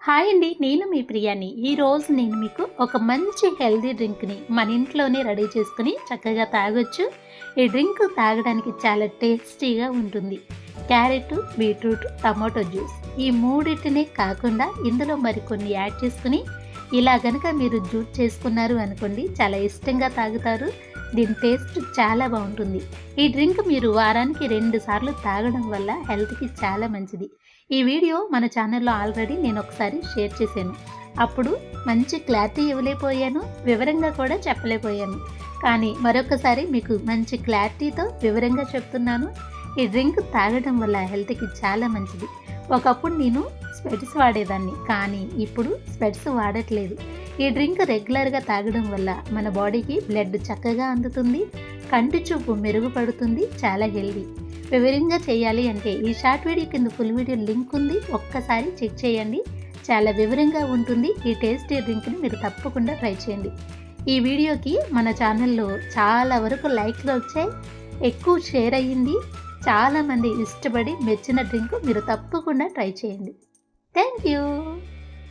Hi అండి, నేను మీ ప్రియాని. ఈరోజు నేను మీకు ఒక మంచి హెల్తీ డ్రింక్ని మన ఇంట్లోనే రెడీ చేసుకుని చక్కగా తాగొచ్చు. ఈ డ్రింక్ తాగడానికి చాలా టేస్టీగా ఉంటుంది. క్యారెట్, బీట్రూట్, టమాటో జ్యూస్ ఈ మూడింటినే కాకుండా ఇందులో మరికొన్ని యాడ్ చేసుకుని ఇలా గనక మీరు జ్యూస్ చేసుకున్నారు అనుకోండి, చాలా ఇష్టంగా తాగుతారు. దీని టేస్ట్ చాలా బాగుంటుంది. ఈ డ్రింక్ మీరు వారానికి 2 సార్లు తాగడం వల్ల హెల్త్కి చాలా మంచిది. ఈ వీడియో మన ఛానల్లో ఆల్రెడీ నేను ఒకసారి షేర్ చేశాను. అప్పుడు మంచి క్లారిటీ ఇవ్వలేకపోయాను, వివరంగా కూడా చెప్పలేకపోయాను. కానీ మరొకసారి మీకు మంచి క్లారిటీతో వివరంగా చెప్తున్నాను. ఈ డ్రింక్ తాగడం వల్ల హెల్త్కి చాలా మంచిది. ఒకప్పుడు నేను స్పెడ్స్ వాడేదాన్ని, కానీ ఇప్పుడు స్పెడ్స్ వాడట్లేదు. ఈ డ్రింక్ రెగ్యులర్గా తాగడం వల్ల మన బాడీకి బ్లడ్ చక్కగా అందుతుంది, కంటి చూపు మెరుగుపడుతుంది, చాలా హెల్దీ. వివరంగా చేయాలి అంటే ఈ షార్ట్ వీడియో కింద ఫుల్ వీడియో లింక్ ఉంది, ఒక్కసారి చెక్ చేయండి. చాలా వివరంగా ఉంటుంది. ఈ టేస్టీ డ్రింక్ని మీరు తప్పకుండా ట్రై చేయండి. ఈ వీడియోకి మన ఛానల్లో చాలా వరకు లైక్లు వచ్చాయి, ఎక్కువ షేర్ అయ్యింది. చాలామంది ఇష్టపడి మెచ్చిన డ్రింక్ మీరు తప్పకుండా ట్రై చేయండి. Thank you.